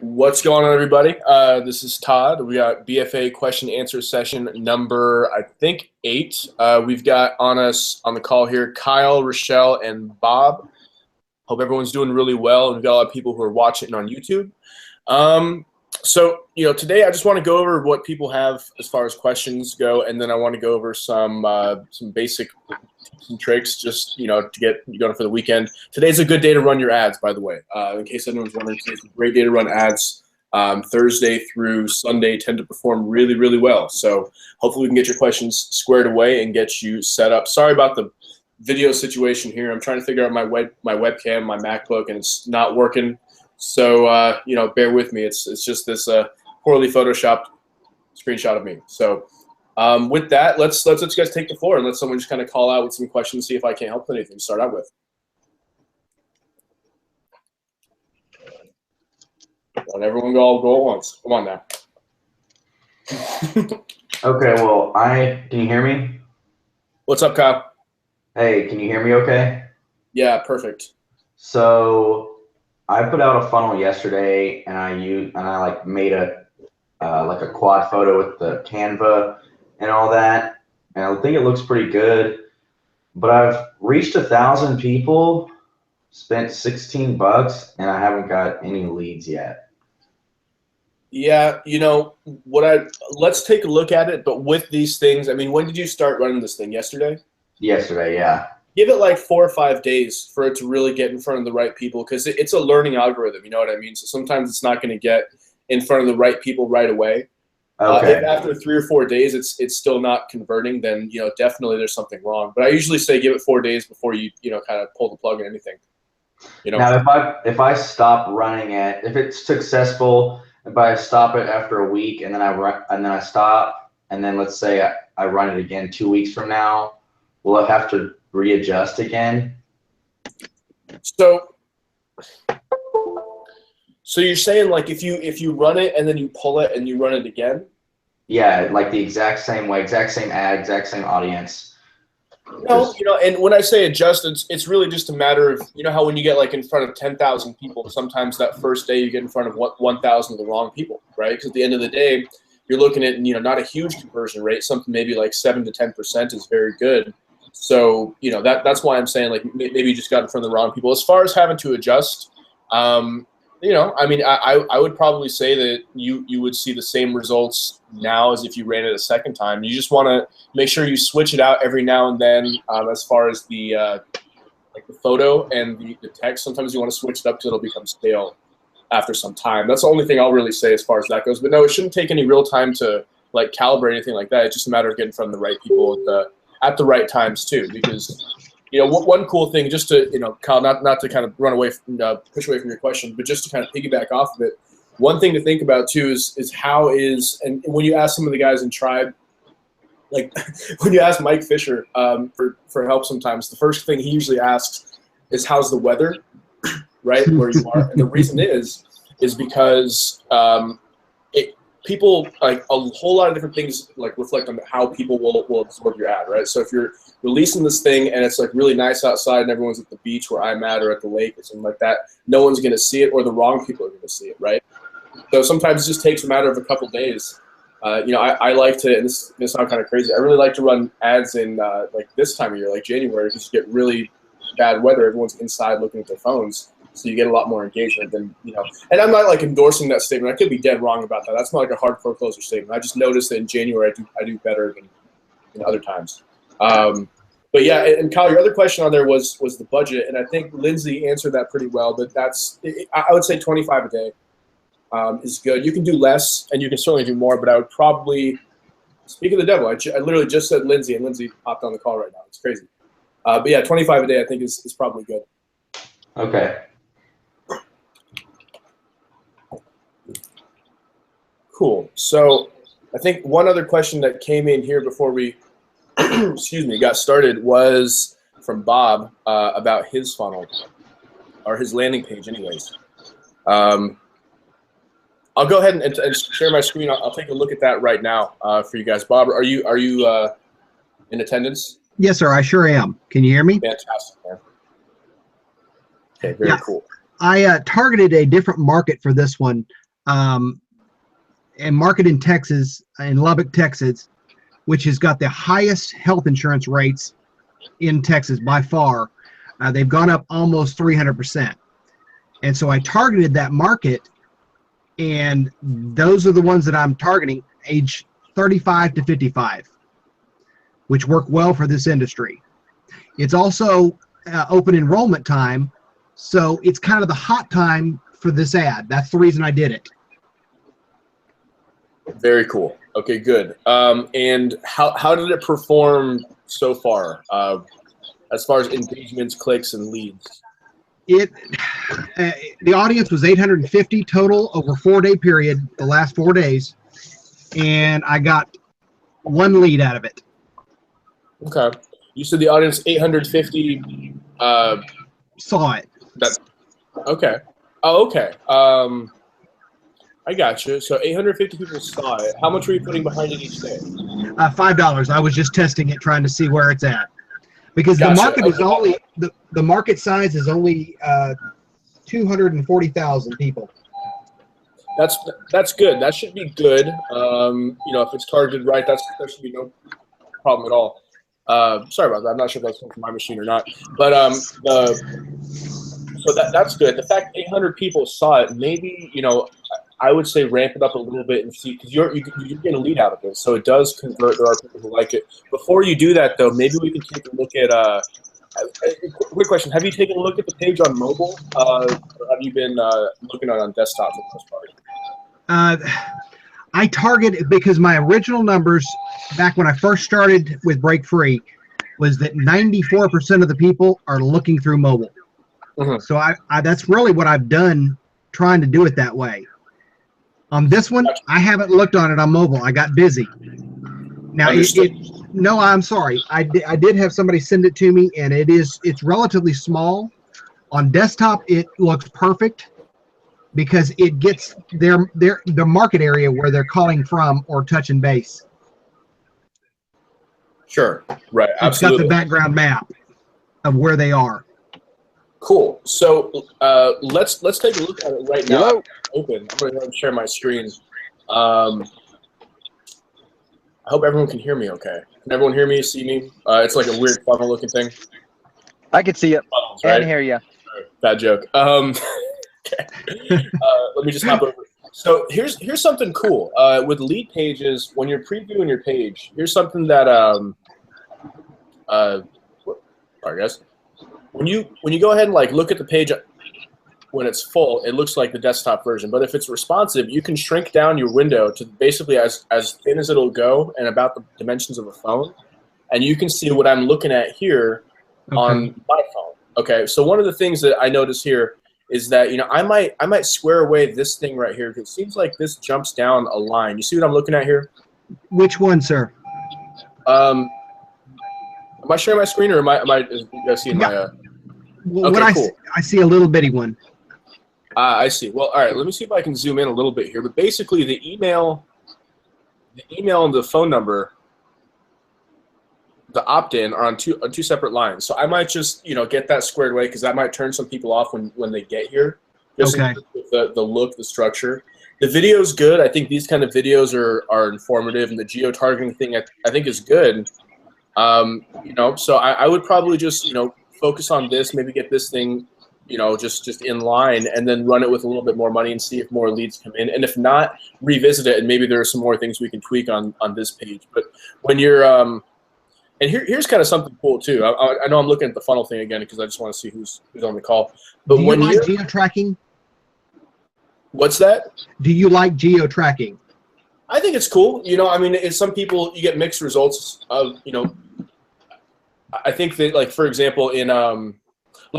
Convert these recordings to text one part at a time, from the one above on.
What's going on, everybody? This is Todd. We got BFA question answer session number, I think, 8. We've got on the call here Kyle, Rochelle, and Bob. Hope everyone's doing really well. We've got a lot of people who are watching on YouTube. So today I just want to go over what people have as far as questions go, and then I want to go over some basic tips and tricks just to get you going for the weekend. Today's a good day to run your ads, by the way. In case anyone's wondering, today's a great day to run ads. Thursday through Sunday tend to perform really, really well. So hopefully we can get your questions squared away and get you set up. Sorry about the video situation here. I'm trying to figure out my webcam, my MacBook, and it's not working. So bear with me. It's just this poorly photoshopped screenshot of me. So with that, let's let you guys take the floor and let someone just kind of call out with some questions, see if I can't help with anything to start out with. Let everyone go at once. Come on now. Okay, well, can you hear me? What's up, Kyle? Hey, can you hear me okay? Yeah, perfect. So I put out a funnel yesterday, and I made a quad photo with the Canva and all that, and I think it looks pretty good. But I've reached 1,000 people, spent $16, and I haven't got any leads yet. Yeah, let's take a look at it. But with these things, I mean, when did you start running this thing? Yesterday? Yesterday, yeah. Give it like 4 or 5 days for it to really get in front of the right people, because it's a learning algorithm. You know what I mean? So sometimes it's not going to get in front of the right people right away. Okay. If after 3 or 4 days it's still not converting, then definitely there's something wrong. But I usually say give it 4 days before you kind of pull the plug on anything. Now, if I stop running it, if it's successful, if I stop it after a week and then I stop, and then let's say I run it again 2 weeks from now, will I have to readjust again? So you're saying, like, if you run it and then you pull it and you run it again? Yeah, like the exact same way, exact same ad, exact same audience. No, and when I say adjust, it's really just a matter of, how when you get like in front of 10,000 people, sometimes that first day you get in front of 1,000 of the wrong people, right? Because at the end of the day, you're looking at, not a huge conversion rate, something maybe like 7 to 10% is very good. So, that's why I'm saying, like, maybe you just got in front of the wrong people. As far as having to adjust, I mean, I would probably say that you would see the same results now as if you ran it a second time. You just want to make sure you switch it out every now and then. As far as the photo and the text, sometimes you want to switch it up because it'll become stale after some time. That's the only thing I'll really say as far as that goes. But no, it shouldn't take any real time to like calibrate anything like that. It's just a matter of getting from the right people at the right times too, because one cool thing, just to Kyle, not to kind of run away from, push away from your question, but just to kind of piggyback off of it, one thing to think about too is how and when you ask some of the guys in Tribe, like when you ask Mike Fisher for help, sometimes the first thing he usually asks is how's the weather, right, where you are, and the reason is because people, like, a whole lot of different things like reflect on how people will absorb your ad, right? So if you're releasing this thing and it's like really nice outside and everyone's at the beach where I'm at or at the lake or something like that, no one's going to see it, or the wrong people are going to see it, right? So sometimes it just takes a matter of a couple days. I like to, and this sounds kind of crazy, I really like to run ads in like this time of year, like January, because you get really bad weather. Everyone's inside looking at their phones. So you get a lot more engagement than, and I'm not like endorsing that statement. I could be dead wrong about that. That's not like a hard foreclosure statement. I just noticed that in January I do better than other times. But yeah, and Kyle, your other question on there was the budget, and I think Lindsay answered that pretty well. But I would say 25 a day is good. You can do less, and you can certainly do more. But I would probably, speak of the devil, I literally just said Lindsay, and Lindsay popped on the call right now. It's crazy. But yeah, 25 a day I think is probably good. Okay. Cool. So I think one other question that came in here before we got started was from Bob about his funnel, or his landing page anyways. I'll go ahead and share my screen. I'll take a look at that right now for you guys. Bob, are you in attendance? Yes, sir. I sure am. Can you hear me? Fantastic, man. Okay, very cool. I targeted a different market for this one. and market in Texas, in Lubbock, Texas, which has got the highest health insurance rates in Texas by far. They've gone up almost 300%. And so I targeted that market, and those are the ones that I'm targeting, age 35 to 55, which work well for this industry. It's also open enrollment time, so it's kind of the hot time for this ad. That's the reason I did it. Very cool. Okay, good. And how did it perform so far, as far as engagements, clicks, and leads? The audience was 850 total over a 4-day period, the last 4 days, and I got 1 lead out of it. Okay. You said the audience 850 saw it. Okay. Oh, okay. I got you. So 850 people saw it. How much were you putting behind it each day? $5. I was just testing it, trying to see where it's at, because Gotcha. the market is only the market size is only 240,000 people. That's good. That should be good. If it's targeted right, that should be no problem at all. Sorry about that. I'm not sure if that's from my machine or not. But so that's good. The fact 800 people saw it, maybe I would say ramp it up a little bit and see, because you're getting a lead out of it, so it does convert. There are people who like it. Before you do that, though, maybe we can take a look at. Quick question: have you taken a look at the page on mobile? Or have you been looking at it on desktop for the most part? I target, because my original numbers back when I first started with Break Free was that 94% of the people are looking through mobile. Mm-hmm. So I that's really what I've done, trying to do it that way. On this one, I haven't looked on it on mobile. I got busy. Now, no, I'm sorry. I did have somebody send it to me, and it's relatively small. On desktop, it looks perfect because it gets the market area where they're calling from or touching base. Sure. Right. So it's got the background map of where they are. Cool. So let's take a look at it right now. Hello. Open. I'm going to share my screen. I hope everyone can hear me okay. Can everyone hear me, see me? It's like a weird funnel looking thing. I can see you right? and hear you. Bad joke. Okay. Let me just hop over. So here's something cool. With lead pages, when you're previewing your page, here's something that sorry guys. When you go ahead and look at the page when it's full, it looks like the desktop version. But if it's responsive, you can shrink down your window to basically as thin as it'll go and about the dimensions of a phone. And you can see what I'm looking at here on my phone. Okay, so one of the things that I notice here is that I might square away this thing right here, because it seems like this jumps down a line. You see what I'm looking at here? Which one, sir? Am I sharing my screen, or am I seeing my? Well, okay, cool. I see a little bitty one. I see. Well, all right. Let me see if I can zoom in a little bit here. But basically, the email and the phone number, the opt-in, are on two separate lines. So I might just get that squared away, because that might turn some people off when they get here. Just with the look, the structure. The video is good. I think these kind of videos are informative, and the geo-targeting thing I think is good. So I would probably just focus on this, maybe get this thing just in line, and then run it with a little bit more money and see if more leads come in. And if not, revisit it, and maybe there are some more things we can tweak on this page. But when you're and here's kind of something cool too. I know I'm looking at the funnel thing again because I just want to see who's on the call. But do you like geo-tracking? What's that? Do you like geo-tracking? I think it's cool. I mean, it's some people, you get mixed results of, I think that, for example, in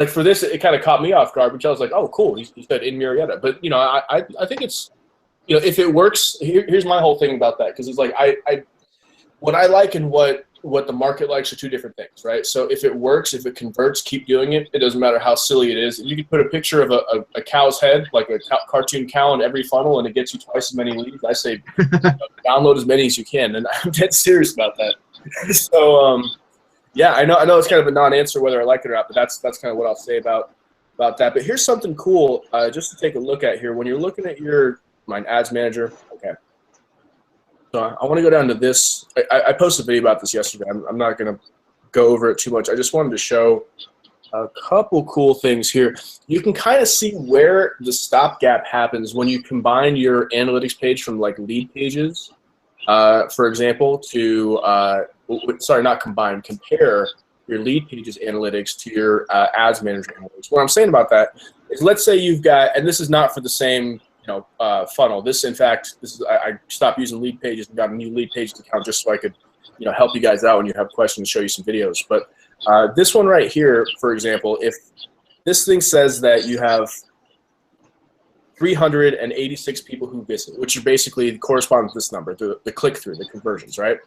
for this, it kind of caught me off guard, which I was like, oh, cool. He said in Marietta. But, I think it's, if it works, here's my whole thing about that. Because it's like, what I like and what the market likes are two different things, right? So if it works, if it converts, keep doing it. It doesn't matter how silly it is. You could put a picture of a cow's head, like a cartoon cow, in every funnel, and it gets you twice as many leads. I say download as many as you can, and I'm dead serious about that. So, yeah, I know it's kind of a non-answer whether I like it or not, but that's kind of what I'll say about that. But here's something cool just to take a look at here. When you're looking at your Mine ads manager. Okay. So I want to go down to this. I posted a video about this yesterday. I'm not going to go over it too much. I just wanted to show a couple cool things here. You can kind of see where the stopgap happens when you combine your analytics page from like lead pages, for example, to sorry, not combine, compare your lead pages analytics to your ads manager analytics. What I'm saying about that is, let's say you've got, and this is not for the same funnel. This, in fact, I stopped using lead pages and got a new lead pages account just so I could help you guys out when you have questions, show you some videos. But this one right here, for example, if this thing says that you have 386 people who visit, which basically corresponds to this number, the click-through, the conversions, right?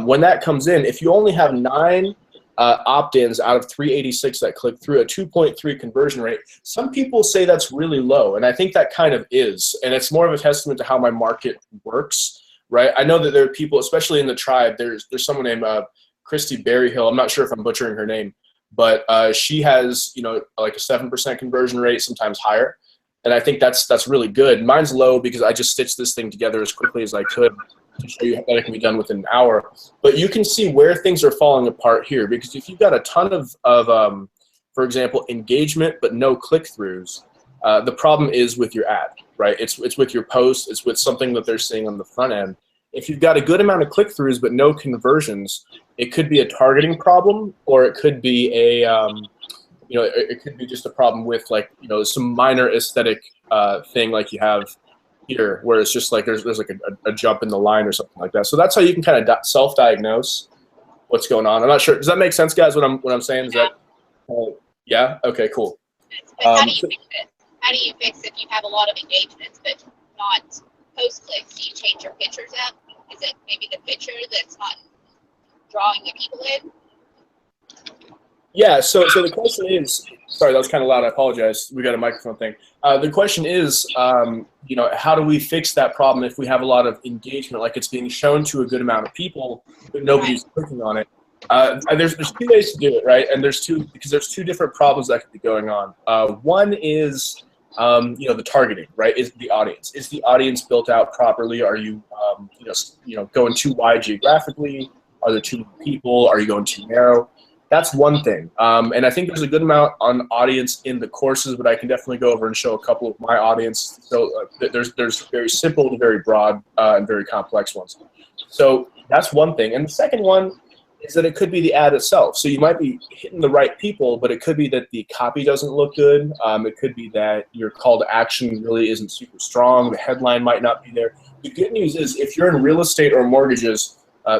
When that comes in, if you only have 9 opt-ins out of 386 that click through, a 2.3 conversion rate, some people say that's really low, and I think that kind of is, and it's more of a testament to how my market works, right? I know that there are people, especially in the tribe, there's someone named Christy Berryhill. I'm not sure if I'm butchering her name, but she has like a 7% conversion rate, sometimes higher, and I think that's really good. Mine's low because I just stitched this thing together as quickly as I could to show you that it can be done within an hour. But you can see where things are falling apart here, because if you've got a ton of for example, engagement but no click-throughs, the problem is with your ad, right? It's with your post, it's with something that they're seeing on the front end. If you've got a good amount of click-throughs but no conversions, it could be a targeting problem, or it could be a it could be just a problem with some minor aesthetic thing like you have here, where it's just like there's like a jump in the line or something like that. So that's how you can kind of self-diagnose what's going on. I'm not sure. Does that make sense, guys? What I'm saying is that, yeah. Okay, cool. How do you fix it? How do you fix if you have a lot of engagements but not post clicks? Do you change your pictures up? Is it maybe the picture that's not drawing the people in? Yeah. So the question is, sorry, that was kind of loud. I apologize. We got a microphone thing. The question is, how do we fix that problem if we have a lot of engagement, like it's being shown to a good amount of people, but nobody's clicking on it? There's 2 ways to do it, right? And there's two different problems that could be going on. One is, the targeting, right? Is the audience built out properly? Are you, going too wide geographically? Are there too many people? Are you going too narrow? That's one thing. And I think there's a good amount on audience in the courses, but I can definitely go over and show a couple of my audience. So there's very simple to very broad and very complex ones. So that's one thing. And the second one is that it could be the ad itself. So you might be hitting the right people, but it could be that the copy doesn't look good. It could be that your call to action really isn't super strong. The headline might not be there. The good news is, if you're in real estate or mortgages,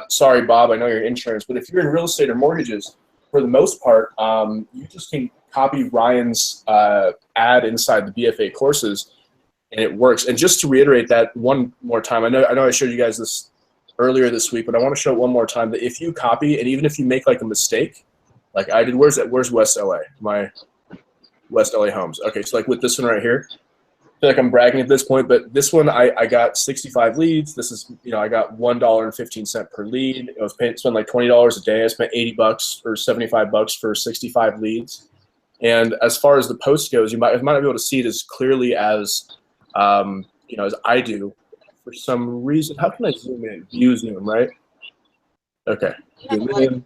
sorry, Bob, I know you're in insurance, but if you're in real estate or mortgages, for the most part, you just can copy Ryan's ad inside the BFA courses, and it works. And just to reiterate that one more time, I know I showed you guys this earlier this week, but I want to show it one more time, that if you copy, and even if you make like a mistake, like I did, where's West LA? My West LA homes. Okay, so like with this one right here, I feel like I'm bragging at this point, but this one I got 65 leads. This is, I got $1.15 per lead. I was spent like $20 a day. I spent $80 or $75 for 65 leads. And as far as the post goes, you might not be able to see it as clearly as as I do. For some reason, how can I zoom in? View zoom, right? Okay. Zoom in.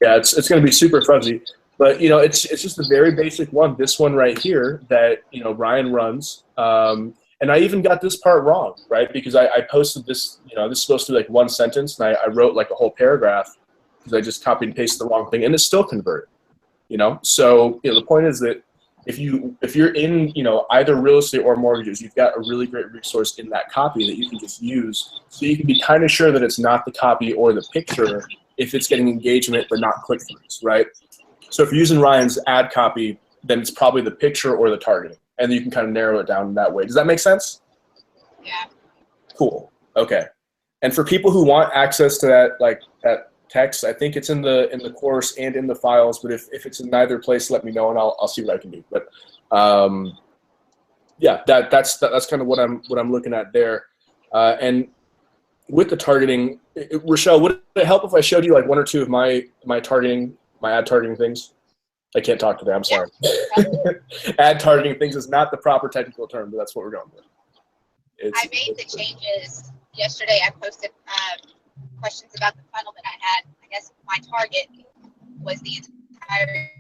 Yeah, it's going to be super fuzzy. But it's just a very basic one. This one right here that Ryan runs, and I even got this part wrong, right? Because I posted this. This is supposed to be like one sentence, and I wrote like a whole paragraph because I just copied and pasted the wrong thing, and it still converted. So the point is that if you're in either real estate or mortgages, you've got a really great resource in that copy that you can just use, so you can be kind of sure that it's not the copy or the picture if it's getting engagement but not click-throughs, right? So if you're using Ryan's ad copy, then it's probably the picture or the targeting, and you can kind of narrow it down in that way. Does that make sense? Yeah. Cool. Okay. And for people who want access to that text, I think it's in the course and in the files. But if it's in neither place, let me know and I'll see what I can do. But yeah, that's kind of what I'm looking at there. And with the targeting, Rochelle, would it help if I showed you like one or two of my ad targeting things? I can't talk today. I'm sorry. Ad targeting things is not the proper technical term, but that's what we're going with. I made the changes yesterday. I posted questions about the funnel that I had. I guess my target was the entire,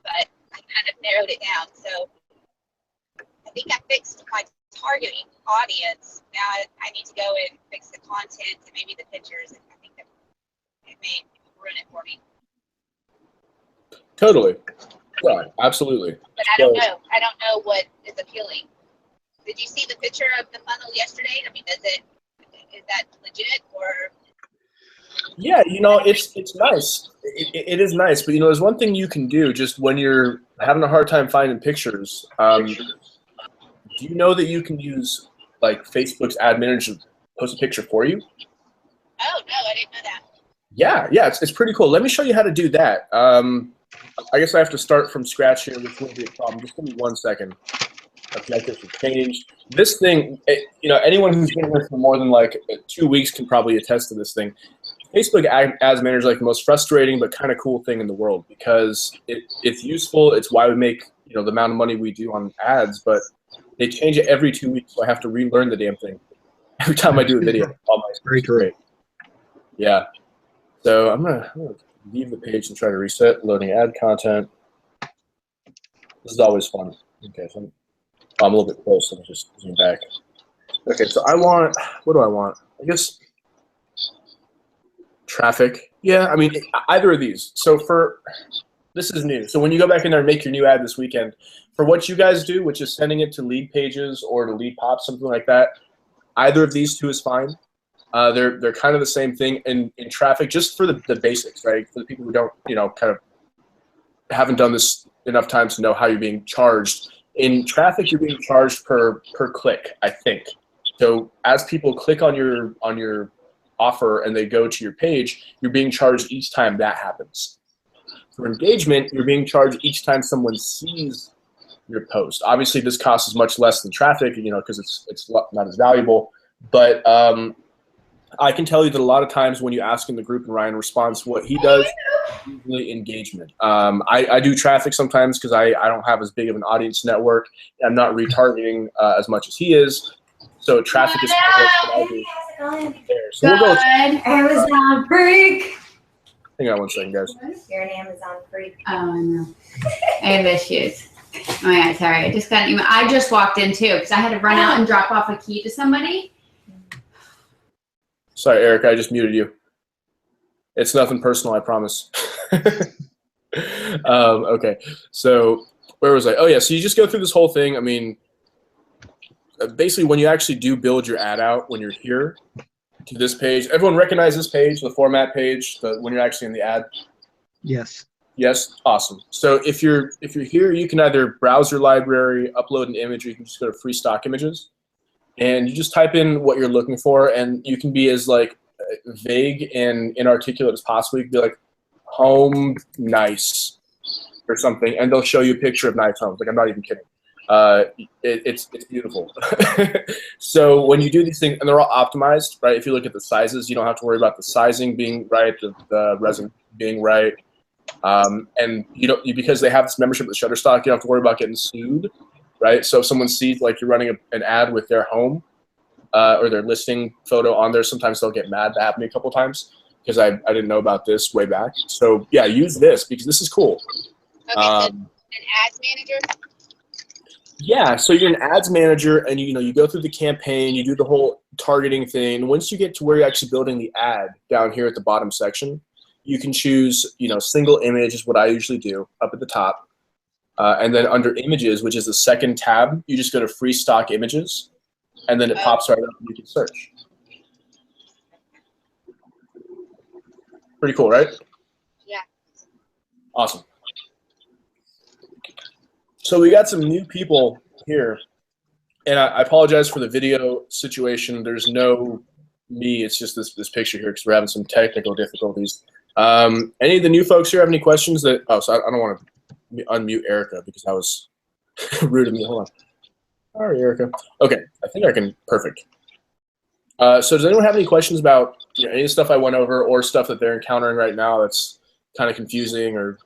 but I kind of narrowed it down. So I think I fixed my targeting audience. Now I need to go and fix the content and maybe the pictures. And I think that it may ruin it for me. Totally. Yeah, absolutely. But I don't know. I don't know what is appealing. Did you see the picture of the funnel yesterday? I mean, is that legit or? Yeah, it's nice. It is nice, but there's one thing you can do just when you're having a hard time finding pictures. Do you know that you can use like Facebook's ad manager to post a picture for you? Oh no, I didn't know that. Yeah, it's pretty cool. Let me show you how to do that. I guess I have to start from scratch here, which won't be a problem. Just give me 1 second. Objectives have changed. This thing, anyone who's been here for more than like 2 weeks can probably attest to this thing. Facebook Ads Manager is like the most frustrating but kind of cool thing in the world because it's useful. It's why we make the amount of money we do on ads, but they change it every 2 weeks, so I have to relearn the damn thing every time I do a video. Very true. Yeah. So I'm gonna leave the page and try to reset. Loading ad content. This is always fun. Okay, so I'm a little bit close, so let me just zoom back. Okay, so what do I want? I guess traffic. Yeah, I mean, either of these. So this is new. So when you go back in there and make your new ad this weekend, for what you guys do, which is sending it to lead pages or to lead pops, something like that, either of these two is fine. They're kind of the same thing in traffic, just for the basics, right? For the people who don't, kind of haven't done this enough times to know how you're being charged. In traffic, you're being charged per click, I think. So as people click on your offer and they go to your page, you're being charged each time that happens. For engagement, you're being charged each time someone sees your post. Obviously, this cost is much less than traffic, because it's not as valuable. But I can tell you that a lot of times when you ask in the group and Ryan responds, what he does is usually engagement. I do traffic sometimes because I don't have as big of an audience network. I'm not retargeting as much as he is. So traffic is kind of what I do there. So we'll go with Amazon freak. hang on 1 second, guys. You're an Amazon freak. Oh, I know. I have issues. Oh my God, sorry. I just got an email. I just walked in too because I had to run out and drop off a key to somebody. Sorry, Eric, I just muted you. It's nothing personal, I promise. Okay, so where was I? Oh yeah, so you just go through this whole thing. I mean, basically when you actually do build your ad out, when you're here to this page, everyone recognize this page, the format page, when you're actually in the ad? Yes. Yes, awesome. So if you're here, you can either browse your library, upload an image, or you can just go to free stock images. And you just type in what you're looking for, and you can be as like vague and inarticulate as possible. You can be like, home nice or something, and they'll show you a picture of nice homes. Like, I'm not even kidding. It's beautiful. So when you do these things, and they're all optimized, right? If you look at the sizes, you don't have to worry about the sizing being right, the resin being right. And because they have this membership with Shutterstock, you don't have to worry about getting sued. Right, so if someone sees like you're running an ad with their home or their listing photo on there, sometimes they'll get mad. That happened to me a couple times because I didn't know about this way back. So yeah, use this because this is cool. Okay, so an ads manager. Yeah, so you're an ads manager, and you go through the campaign, you do the whole targeting thing. Once you get to where you're actually building the ad down here at the bottom section, you can choose single image is what I usually do up at the top. And then under images, which is the second tab, you just go to free stock images, and then it pops right up and you can search. Pretty cool, right? Yeah. Awesome. So we got some new people here, and I apologize for the video situation. There's no me. It's just this picture here because we're having some technical difficulties. Any of the new folks here have any questions? So I don't want to unmute Erica because I was rude of me. Hold on. All right, Erica. Okay, I think I can. Perfect. So does anyone have any questions about any of the stuff I went over or stuff that they're encountering right now that's kind of confusing or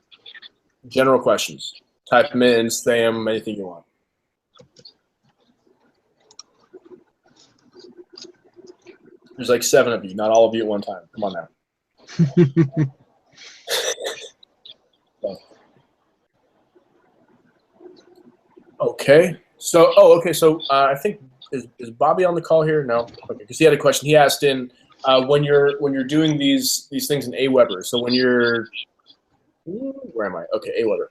general questions? Type them in, say them, anything you want. There's like 7 of you, not all of you at one time. Come on now. Okay. So, okay. So I think is Bobby on the call here? No. Okay, because he had a question. He asked in when you're doing these things in Aweber. So when you're where am I? Okay, Aweber.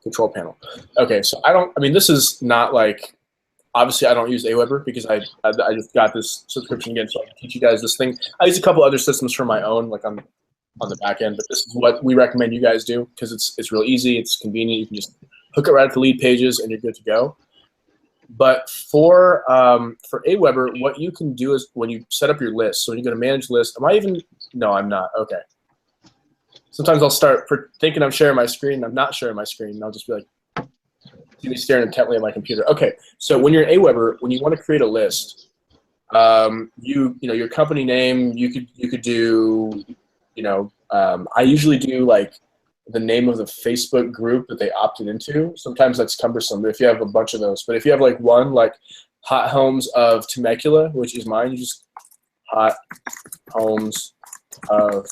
Control panel. Okay. So I mean, this is not like. Obviously, I don't use Aweber because I just got this subscription again, so I can teach you guys this thing. I use a couple other systems for my own, like on the back end, but this is what we recommend you guys do because it's real easy, it's convenient. You can just hook it right up to lead pages, and you're good to go. But for Aweber, what you can do is when you set up your list. So when you go to manage list, am I even? No, I'm not. Okay. Sometimes I'll start thinking I'm sharing my screen. And I'm not sharing my screen. And I'll just be like. See me staring intently at my computer. Okay, so when you're in Aweber, when you want to create a list, you know your company name. You could do, I usually do like the name of the Facebook group that they opted into. Sometimes that's cumbersome if you have a bunch of those. But if you have like one, like Hot Homes of Temecula, which is mine, you just Hot Homes of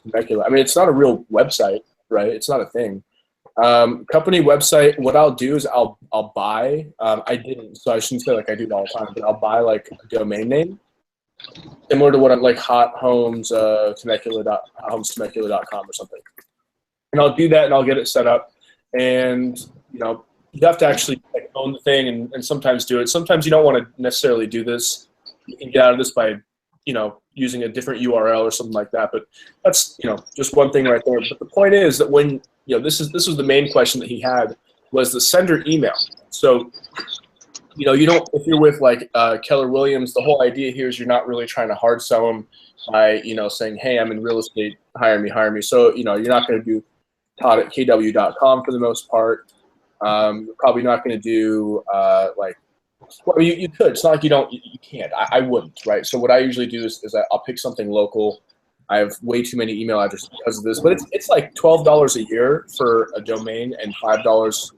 Temecula. I mean, it's not a real website, right? It's not a thing. Company website, what I'll do is I'll buy, I didn't, so I shouldn't say like I do it all the time, but I'll buy like a domain name similar to what I'm like Hot Homes Temecula.com or something. And I'll do that and I'll get it set up. And, you have to actually like own the thing and sometimes do it. Sometimes you don't want to necessarily do this. You can get out of this by, using a different URL or something like that. But that's, just one thing right there. But the point is that when, this was the main question that he had was the sender email. So, you don't, if you're with like Keller Williams, the whole idea here is you're not really trying to hard sell them by, saying, hey, I'm in real estate, hire me. So, you're not going to do Todd@kw.com for the most part. You're probably not going to do well, you could. It's not like you can't. I wouldn't, right? So what I usually do is I'll pick something local. I have way too many email addresses because of this, but it's like $12 a year for a domain and $5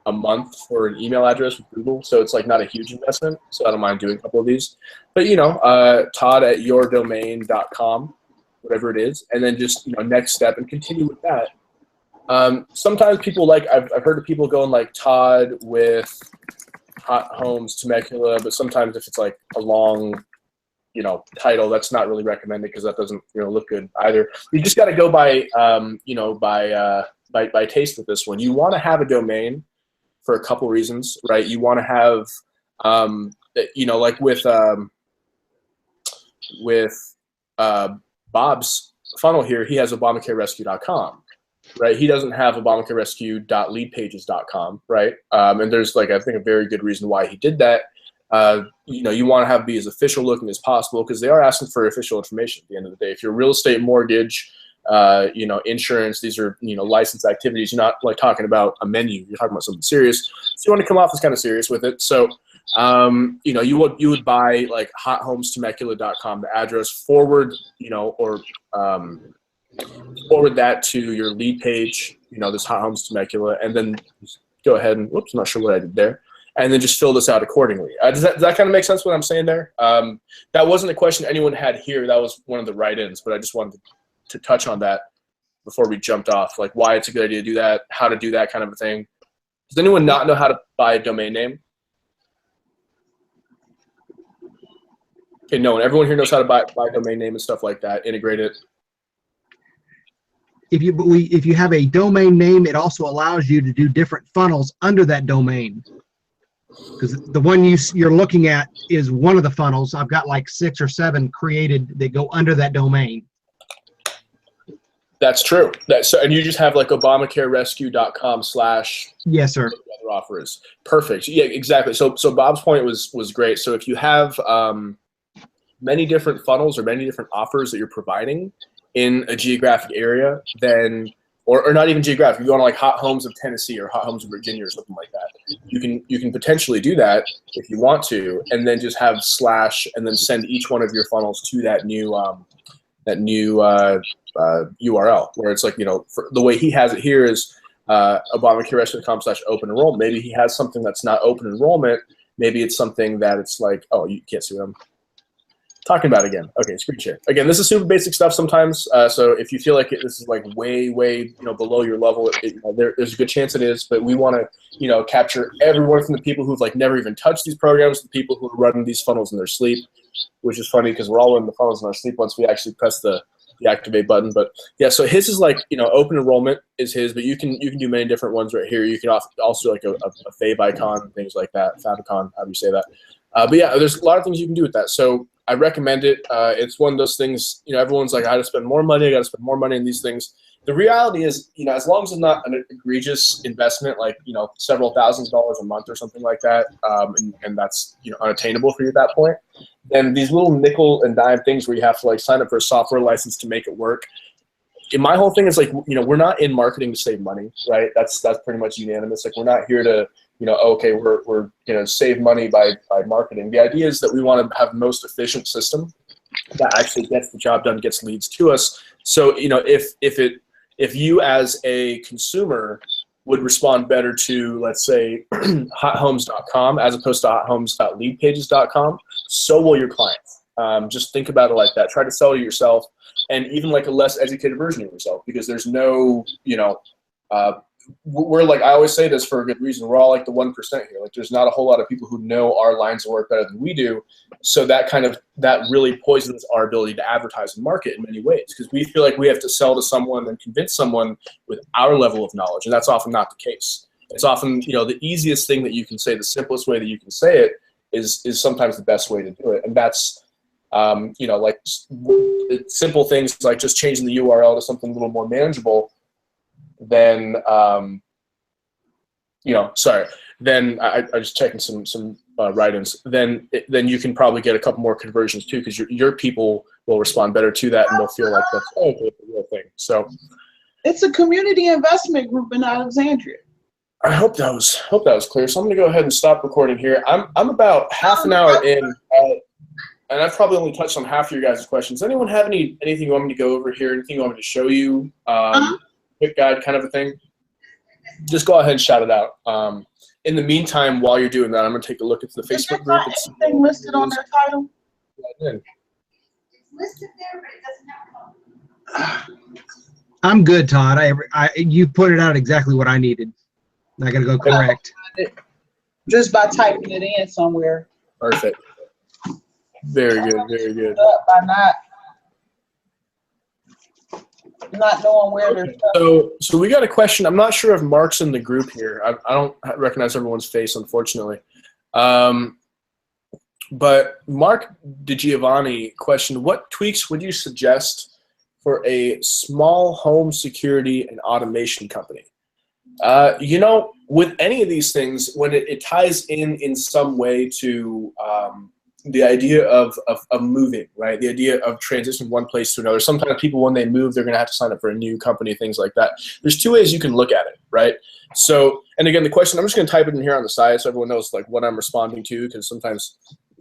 a month for an email address with Google. So it's like not a huge investment. So I don't mind doing a couple of these. But Todd@yourdomain.com, whatever it is, and then just next step and continue with that. Sometimes people I've heard of people going like Todd with Hot Homes Temecula, but sometimes if it's like a long title, that's not really recommended because that doesn't look good either. You just got to go by by taste with this one. You want to have a domain for a couple reasons, right? You want to have like with Bob's funnel here, he has ObamacareRescue.com. Right, he doesn't have ObamacareRescue.leadpages.com, right? And there's I think a very good reason why he did that. You want to be as official looking as possible because they are asking for official information at the end of the day. If you're real estate, mortgage, insurance, these are licensed activities. You're not like talking about a menu. You're talking about something serious. So you want to come off as kind of serious with it. So you would buy like HotHomesTemecula.com, the address, forward that to your lead page, this Hot Homes Temecula, and then just go ahead and, whoops, I'm not sure what I did there, and then just fill this out accordingly. Does that kind of make sense what I'm saying there? That wasn't a question anyone had here. That was one of the write-ins, but I just wanted to touch on that before we jumped off, like why it's a good idea to do that, how to do that kind of a thing. Does anyone not know how to buy a domain name? Okay, no one. Everyone here knows how to buy a domain name and stuff like that, integrate it. If you have a domain name, it also allows you to do different funnels under that domain. Because the one you're looking at is one of the funnels. I've got like 6 or 7 created that go under that domain. That's true. And you just have like ObamacareRescue.com / yes, sir. What the other offer is. Perfect. Yeah, exactly. So Bob's point was great. So if you have many different funnels or many different offers that you're providing in a geographic area, then or not even geographic, you go on like Hot Homes of Tennessee or Hot Homes of Virginia or something like that. You can potentially do that if you want to, and then just have / and then send each one of your funnels to that new URL where it's like, for the way he has it here is ObamacareRescue.com / open enrollment. Maybe he has something that's not open enrollment. Maybe it's something that it's like, oh, you can't see what I'm Talking about it again. Okay, screen share. Again, this is super basic stuff sometimes. So if you feel like this is like way, below your level, there's a good chance it is. But we want to, capture everyone from the people who've like never even touched these programs, the people who are running these funnels in their sleep, which is funny because we're all running the funnels in our sleep once we actually press the activate button. But yeah, so his is like, open enrollment is his, but you can do many different ones right here. You can also like a fave icon, things like that, favicon, how do you say that? But yeah, there's a lot of things you can do with that. So I recommend it. It's one of those things, everyone's like, I got to spend more money. I got to spend more money in these things. The reality is, as long as it's not an egregious investment, like, several $1000s a month or something like that, and that's, unattainable for you at that point, then these little nickel and dime things where you have to like sign up for a software license to make it work. And my whole thing is like, we're not in marketing to save money, right? That's pretty much unanimous. Like, we're not here to, okay, we're save money by marketing. The idea is that we want to have the most efficient system that actually gets the job done, gets leads to us. So, if you as a consumer would respond better to, let's say, hothomes.com as opposed to hothomes.leadpages.com, so will your clients. Just think about it like that. Try to sell to yourself, and even like a less educated version of yourself, because there's no, we're like, I always say this for a good reason, we're all like the 1% here. Like, there's not a whole lot of people who know our lines of work better than we do. So that really poisons our ability to advertise and market in many ways, because we feel like we have to sell to someone and convince someone with our level of knowledge. And that's often not the case. It's often, the easiest thing that you can say, the simplest way that you can say it is sometimes the best way to do it. And that's, like simple things like just changing the URL to something a little more manageable. Then, then I was checking some write-ins. Then you can probably get a couple more conversions too, because your people will respond better to that, and they'll feel like that's the real thing. So it's a community investment group in Alexandria. I hope that was clear. So I'm gonna go ahead and stop recording here. I'm about half an hour in, and I've probably only touched on half of your guys' questions. Anyone have anything you want me to go over here? Anything you want me to show you? Quick guide kind of a thing, just go ahead and shout it out. In the meantime, while you're doing that, I'm going to take a look at the Facebook group. Anything listed on their title? It's listed there, but it doesn't have a I'm good, Todd. You put it out exactly what I needed. I got to go correct. Just by typing it in somewhere. Perfect. Very good. Very good. By not knowing where they're so we got a question. I'm not sure if Mark's in the group here. I don't recognize everyone's face, unfortunately. But Mark DiGiovanni questioned, what tweaks would you suggest for a small home security and automation company? With any of these things, when it ties in some way to the idea of moving, right? The idea of transitioning one place to another. Sometimes people, when they move, they're going to have to sign up for a new company, things like that. There's two ways you can look at it, right? So, and again, the question, I'm just going to type it in here on the side so everyone knows like what I'm responding to, because sometimes,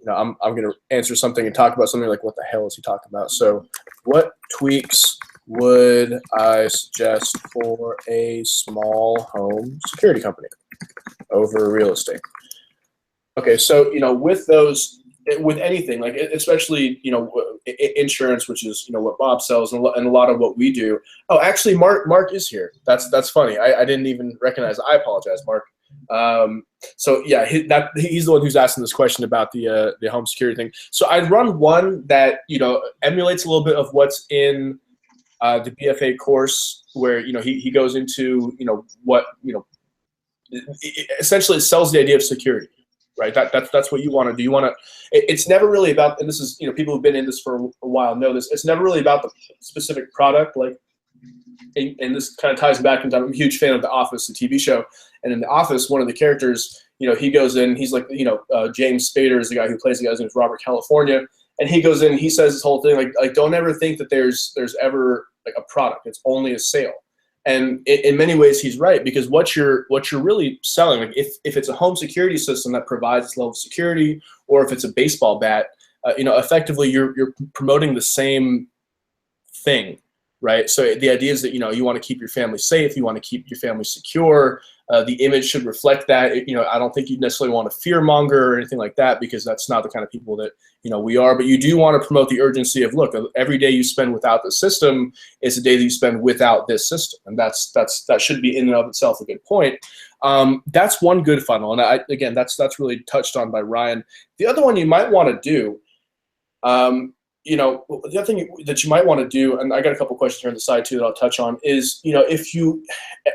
I'm going to answer something and talk about something like, what the hell is he talking about? So, what tweaks would I suggest for a small home security company over real estate? Okay, so, with those, with anything, like especially insurance, which is what Bob sells, and a lot of what we do. Oh, actually, Mark is here. That's funny. I didn't even recognize. I apologize, Mark. So yeah, he's the one who's asking this question about the home security thing. So I run one that emulates a little bit of what's in the BFA course, where he goes into what essentially it sells the idea of security. Right, that's what you want to do. You want to. It's never really about, and this is people who've been in this for a while know this. It's never really about the specific product. Like, and this kind of ties back into, I'm a huge fan of The Office, the TV show. And in The Office, one of the characters, he goes in. He's like, James Spader is the guy who plays the guy's name is Robert California, and he goes in. He says this whole thing like don't ever think that there's ever like a product. It's only a sale. And in many ways, he's right, because what you're really selling, like if it's a home security system that provides this level of security, or if it's a baseball bat, effectively you're promoting the same thing, right? So the idea is that you want to keep your family safe, you want to keep your family secure, The image should reflect that. You know, I don't think you necessarily want to fear monger or anything like that, because that's not the kind of people that, you know, we are. But you do want to promote the urgency of, look, every day you spend without the system is a day that you spend without this system, and that should be in and of itself a good point. That's one good funnel, and again, that's really touched on by Ryan. The other one you might want to do, you know, the other thing that you might want to do, and I got a couple questions here on the side too that I'll touch on, is, you know, if you,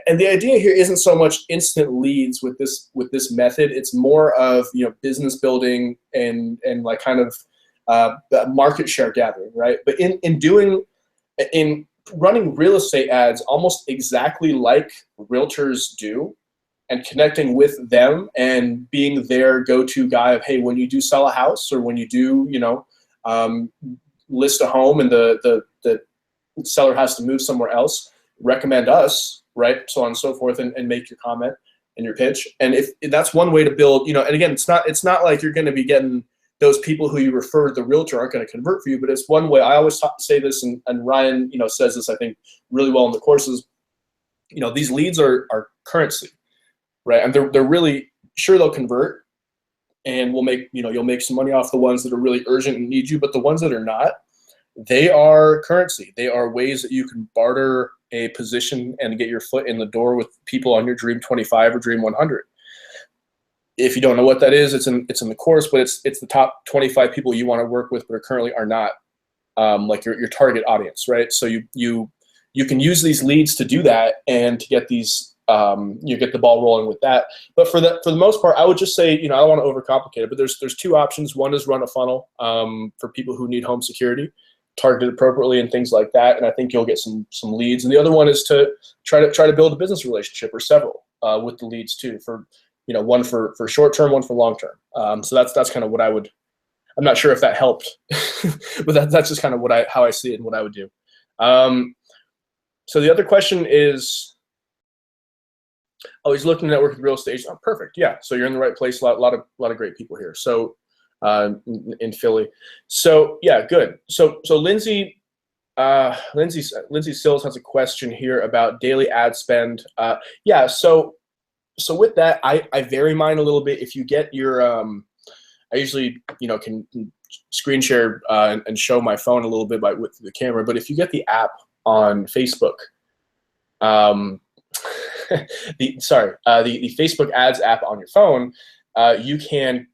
and the idea here isn't so much instant leads with this method. It's more of, you know, business building and like kind of market share gathering, right? But in running real estate ads almost exactly like realtors do, and connecting with them and being their go-to guy of, hey, when you do sell a house, or when you do, you know, list a home and the seller has to move somewhere else, recommend us, right? So on and so forth, and make your comment and your pitch. And if that's one way to build, you know, and again, it's not like you're going to be getting those people who you referred the realtor aren't going to convert for you, but it's one way. I always say this, and Ryan, you know, says this, I think, really well in the courses. You know, these leads are currency, right? And they're really, sure, they'll convert, and we'll make, you know, you'll make some money off the ones that are really urgent and need you, but the ones that are not, they are currency. They are ways that you can barter a position and get your foot in the door with people on your Dream 25 or Dream 100. If you don't know what that is, it's in the course, but it's the top 25 people you want to work with, but currently are not, like your target audience, right? So you can use these leads to do that and to get these, you get the ball rolling with that. But for the most part, I would just say, you know, I don't want to overcomplicate it, but there's two options. One is run a funnel for people who need home security, targeted appropriately and things like that, and I think you'll get some leads. And the other one is to try to build a business relationship, or several, with the leads too, for, you know, one for short term, one for long term. So that's kind of what I would. I'm not sure if that helped, but that's just kind of how I see it and what I would do. So the other question is, oh, he's looking to network with real estate. Oh, perfect. Yeah. So you're in the right place. A lot of great people here. So in Philly. So yeah, good. So Lindsay Sills has a question here about daily ad spend. Yeah. So with that, I vary mine a little bit. If you get your, I usually, you know, can screen share and show my phone a little bit with the camera. But if you get the app on Facebook, the Facebook ads app on your phone, you can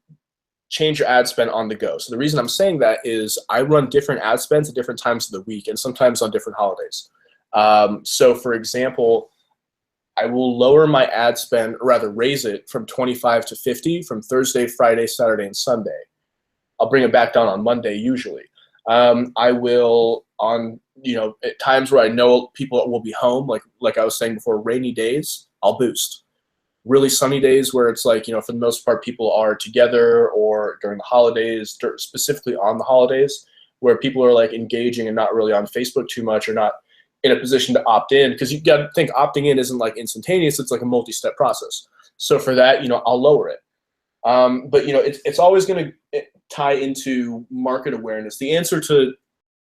change your ad spend on the go. So the reason I'm saying that is I run different ad spends at different times of the week, and sometimes on different holidays. So for example, I will lower my ad spend, or rather raise it from 25 to 50 from Thursday, Friday, Saturday, and Sunday. I'll bring it back down on Monday usually. I will, on, you know, at times where I know people will be home, like I was saying before, rainy days, I'll boost. Really sunny days where it's like, you know, for the most part people are together, or during the holidays, specifically on the holidays, where people are like engaging and not really on Facebook too much, or not in a position to opt in, because you got to think opting in isn't like instantaneous, it's like a multi-step process. So for that, you know, I'll lower it. But you know, it's always going to tie into market awareness. The answer to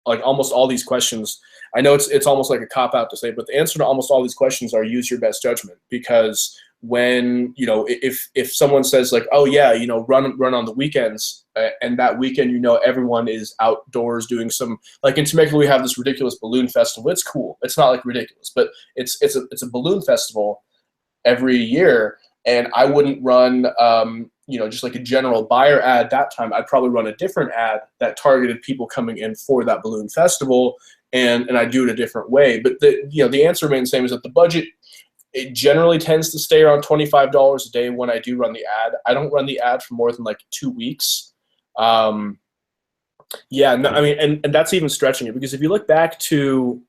like almost all these questions, I know it's almost like a cop-out to say, but the answer to almost all these questions are use your best judgment. Because when, you know, if someone says like, oh yeah, you know, run on the weekends, and that weekend, you know, everyone is outdoors doing some, like in Temecula we have this ridiculous balloon festival. It's cool. It's not like ridiculous, but it's a balloon festival every year, and I wouldn't run you know, just like a general buyer ad that time. I'd probably run a different ad that targeted people coming in for that balloon festival, and I do it a different way. But the answer remains the same, is that the budget, it generally tends to stay around $25 a day when I do run the ad. I don't run the ad for more than like 2 weeks. Yeah, no, I mean, and that's even stretching it, because if you look back to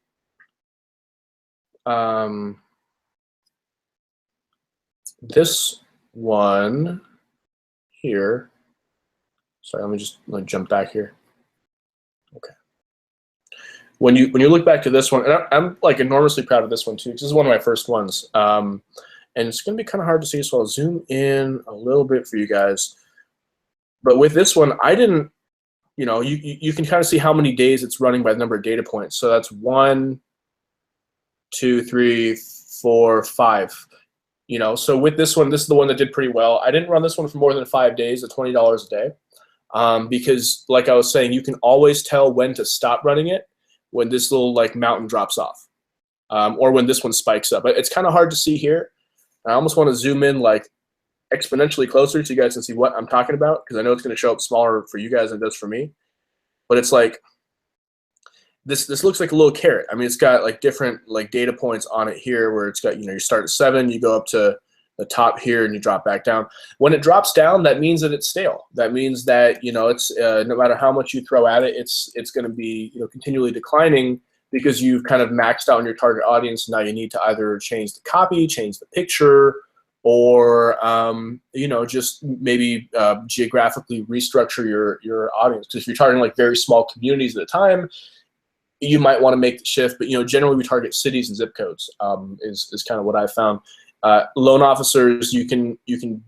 this one here. Sorry, let me just jump back here. Okay. When you look back to this one, and I'm like enormously proud of this one too, because this is one of my first ones. And it's going to be kind of hard to see, so I'll zoom in a little bit for you guys. But with this one, I didn't, you know, you can kind of see how many days it's running by the number of data points. So that's 1, 2, 3, 4, 5. So with this one, this is the one that did pretty well. I didn't run this one for more than 5 days at $20 a day, because like I was saying, you can always tell when to stop running it when this little like mountain drops off, or when this one spikes up. It's kind of hard to see here. I almost want to zoom in like exponentially closer so you guys can see what I'm talking about, because I know it's going to show up smaller for you guys than it does for me. But it's like this looks like a little carrot. I mean, it's got like different like data points on it here, where it's got, you start at 7, you go up to the top here, and you drop back down. When it drops down, that means that it's stale. That means that it's no matter how much you throw at it, it's going to be continually declining, because you've kind of maxed out on your target audience. Now you need to either change the copy, change the picture, or just maybe geographically restructure your audience. Because if you're targeting like very small communities at a time, you might want to make the shift. But generally we target cities and zip codes. Is kind of what I found. Loan officers, you can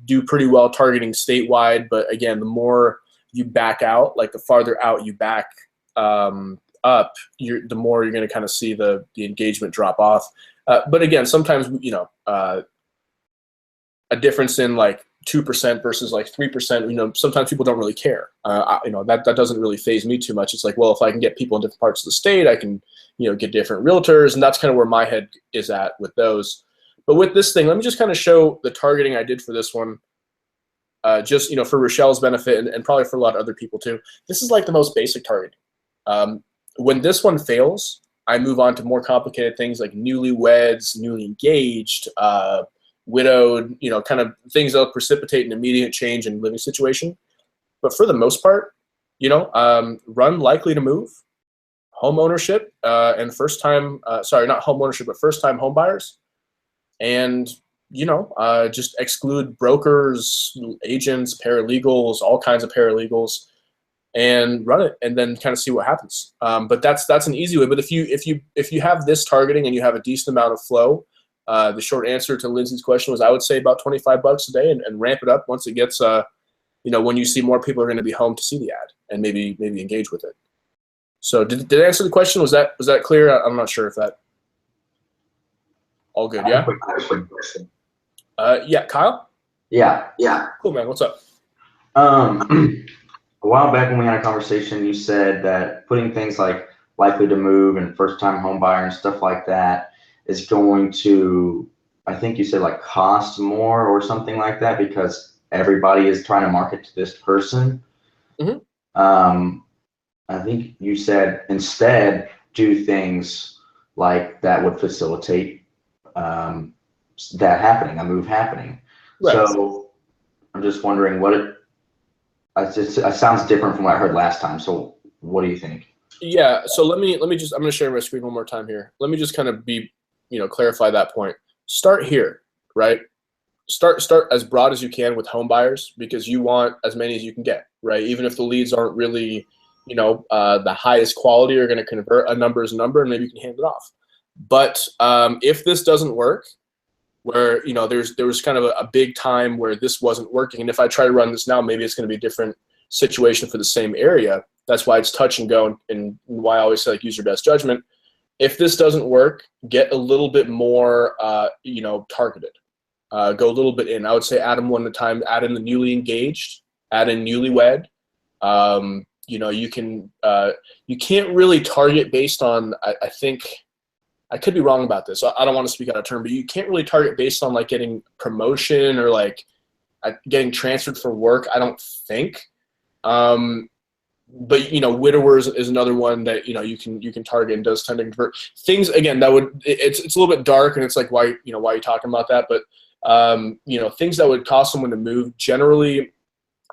do pretty well targeting statewide, but again, the more you back out, like the farther out you back up, the more you're going to kind of see the engagement drop off. But again, sometimes a difference in like 2% versus like 3%, sometimes people don't really care. That doesn't really faze me too much. It's like, well, if I can get people in different parts of the state, I can, get different realtors, and that's kind of where my head is at with those. But with this thing, let me just kind of show the targeting I did for this one, just, for Rochelle's benefit and probably for a lot of other people too. This is like the most basic targeting. When this one fails, I move on to more complicated things like newlyweds, newly engaged, widowed, kind of things that'll precipitate an immediate change in living situation. But for the most part, run likely to move, home ownership, and first-time home buyers, and just exclude brokers, agents, paralegals, all kinds of paralegals, and run it, and then kind of see what happens. But that's an easy way. But if you have this targeting and you have a decent amount of flow, the short answer to Lindsay's question was I would say about $25 a day, and ramp it up once it gets when you see more people are going to be home to see the ad and maybe engage with it. So did I answer the question? Was that clear? I'm not sure if that all good. Yeah. Yeah, Kyle. Yeah. Cool, man. What's up? A while back when we had a conversation, you said that putting things like likely to move and first-time home buyer and stuff like that is going to, I think you said like cost more or something like that, because everybody is trying to market to this person. Mm-hmm. I think you said instead do things like that would facilitate that happening, a move happening. Right. So I'm just wondering it sounds different from what I heard last time. So what do you think? Yeah. So let me just, I'm going to share my screen one more time here. Let me just kind of clarify that point. Start here, right? Start as broad as you can with home buyers, because you want as many as you can get, right? Even if the leads aren't really, the highest quality, are going to convert. A number is a number, and maybe you can hand it off. But if this doesn't work, where there was kind of a big time where this wasn't working, and if I try to run this now, maybe it's going to be a different situation for the same area. That's why it's touch and go, and why I always say like use your best judgment. If this doesn't work, get a little bit more targeted. Go a little bit in. I would say add them one at a time. Add in the newly engaged. Add in newlywed. You can't really target based on. I think. I could be wrong about this. I don't want to speak out of turn, but you can't really target based on like getting promotion or like getting transferred for work. I don't think. But widowers is another one that you can target and does tend to convert. Things again that would it's a little bit dark, and it's like why are you talking about that? But things that would cause someone to move generally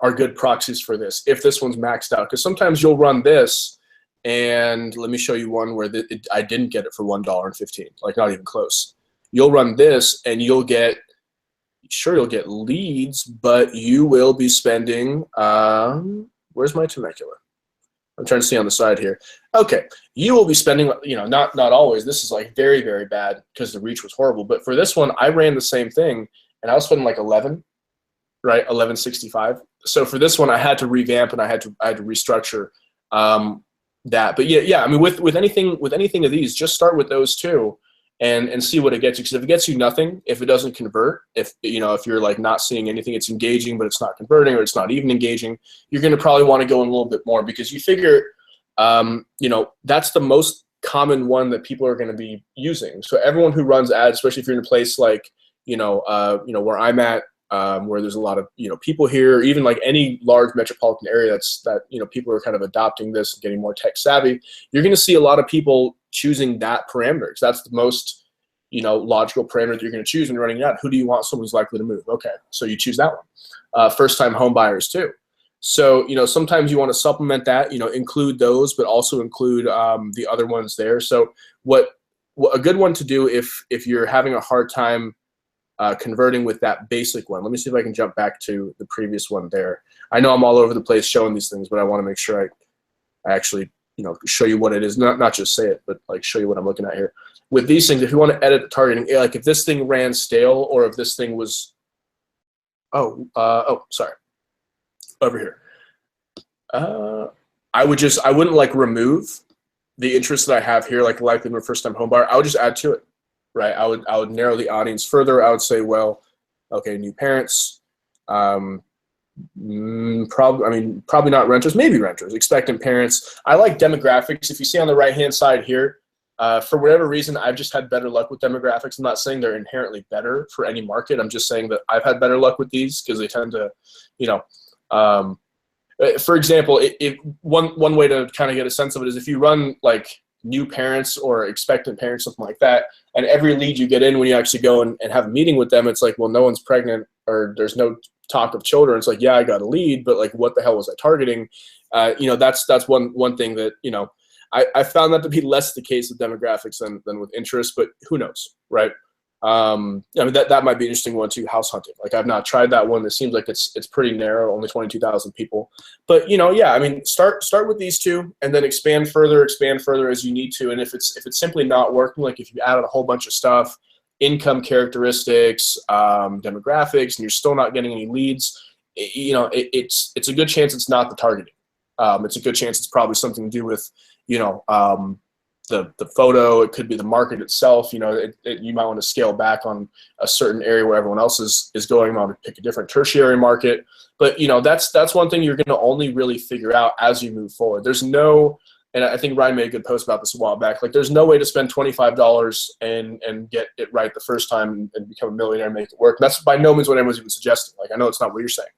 are good proxies for this. If this one's maxed out, because sometimes you'll run this. And let me show you one where I didn't get it for $1.15, like not even close. You'll run this and you'll get leads, but you will be spending, where's my Temecula? I'm trying to see on the side here. Okay, you will be spending, not always. This is like very, very bad because the reach was horrible. But for this one, I ran the same thing and I was spending like 11, right? 11.65. So for this one, I had to revamp and I had to restructure. That, but yeah. I mean, with anything of these, just start with those two, and see what it gets you. Because if it gets you nothing, if it doesn't convert, if you're like not seeing anything, it's engaging but it's not converting, or it's not even engaging, you're going to probably want to go in a little bit more, because you figure that's the most common one that people are going to be using. So everyone who runs ads, especially if you're in a place like where I'm at, where there's a lot of people here, even like any large metropolitan area that people are kind of adopting this and getting more tech savvy, you're going to see a lot of people choosing that parameter, because that's the most logical parameter that you're going to choose when you're running an ad. Who do you want someone who's likely to move? Okay, so you choose that one. First-time home buyers too. So sometimes you want to supplement that, include those, but also include the other ones there. So what a good one to do if you're having a hard time converting with that basic one. Let me see if I can jump back to the previous one there. I know I'm all over the place showing these things, but I want to make sure I actually show you what it is, not just say it, but like show you what I'm looking at here. With these things, if you want to edit the targeting, like if this thing ran stale, or if this thing was, sorry, over here. I wouldn't like remove the interest that I have here, like likely my first time home buyer. I would just add to it, right? I would narrow the audience further. I would say, well, okay, new parents, probably not renters, maybe renters, expectant parents. I like demographics. If you see on the right-hand side here, for whatever reason, I've just had better luck with demographics. I'm not saying they're inherently better for any market. I'm just saying that I've had better luck with these because they tend to, for example, one way to kind of get a sense of it is if you run like new parents or expectant parents, something like that, and every lead you get in when you actually go and have a meeting with them, it's like, well, no one's pregnant, or there's no talk of children. It's like, yeah, I got a lead, but like, what the hell was I targeting? That's one thing that, I found that to be less the case with demographics than with interest, but who knows, right? That might be an interesting one too, house hunting. Like I've not tried that one. It seems like it's pretty narrow, only 22,000 people. But start with these two and then expand further as you need to. And if it's simply not working, like if you added a whole bunch of stuff, income characteristics, demographics, and you're still not getting any leads, it's a good chance it's not the targeting. It's a good chance it's probably something to do with, the photo. It could be the market itself. You might want to scale back on a certain area where everyone else is going. You want to pick a different tertiary market. But that's one thing you're going to only really figure out as you move forward. There's no, and I think Ryan made a good post about this a while back. Like there's no way to spend $25 and get it right the first time and become a millionaire and make it work. And that's by no means what anyone's even suggesting. Like I know it's not what you're saying,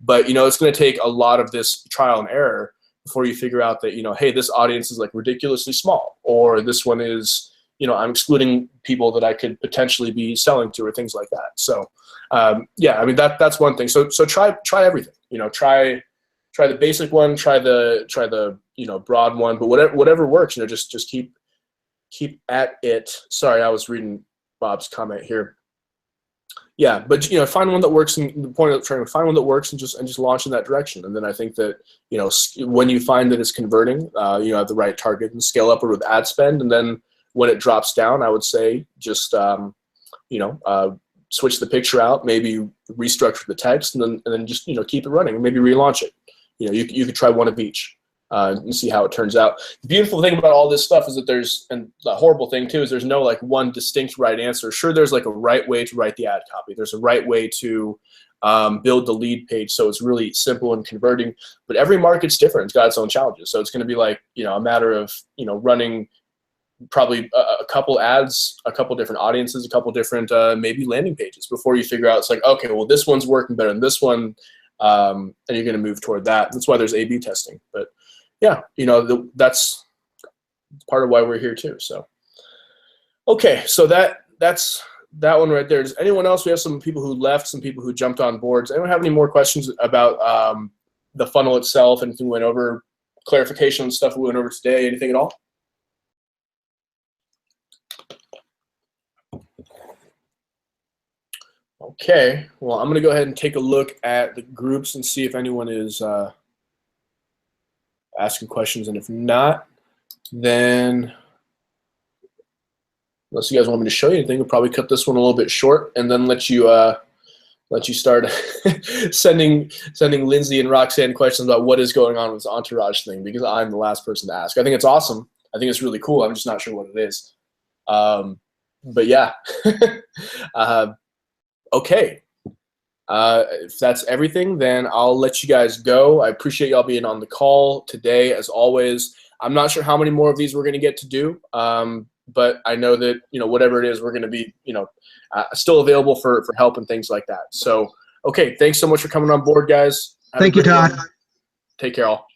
but it's going to take a lot of this trial and error before you figure out that, hey, this audience is like ridiculously small, or this one is, I'm excluding people that I could potentially be selling to, or things like that. So, that's one thing. So try everything, try the basic one, try the broad one, but whatever works, just keep at it. Sorry, I was reading Bob's comment here. Yeah, but find one that works. And the point of trying to find one that works and just launch in that direction. And then I think that when you find that it's converting, you have the right target and scale upward with ad spend. And then when it drops down, I would say just switch the picture out, maybe restructure the text, and then just keep it running and maybe relaunch it. You could try one of each. And see how it turns out. The beautiful thing about all this stuff is that and the horrible thing too is there's no like one distinct right answer. Sure, there's like a right way to write the ad copy. There's a right way to build the lead page, so it's really simple and converting. But every market's different. It's got its own challenges. So it's going to be like a matter of running probably a couple ads, a couple different audiences, a couple different maybe landing pages before you figure out it's like, okay, well this one's working better than this one, and you're going to move toward that. That's why there's A/B testing. But yeah, that's part of why we're here too. So, okay, so that's that one right there. Does anyone else? We have some people who left, some people who jumped on board. Does anyone have any more questions about the funnel itself? Anything we went over, clarification on stuff we went over today? Anything at all? Okay, well, I'm going to go ahead and take a look at the groups and see if anyone is asking questions, and if not, then unless you guys want me to show you anything, we'll probably cut this one a little bit short and then let you start sending Lindsay and Roxanne questions about what is going on with this entourage thing, because I'm the last person to ask. I think it's awesome. I think it's really cool. I'm just not sure what it is. yeah. Okay. If that's everything, then I'll let you guys go. I appreciate y'all being on the call today, as always. I'm not sure how many more of these we're going to get to do, but I know that, whatever it is, we're going to be, still available for help and things like that. So, okay, thanks so much for coming on board, guys. Thank you, Todd. Take care, all.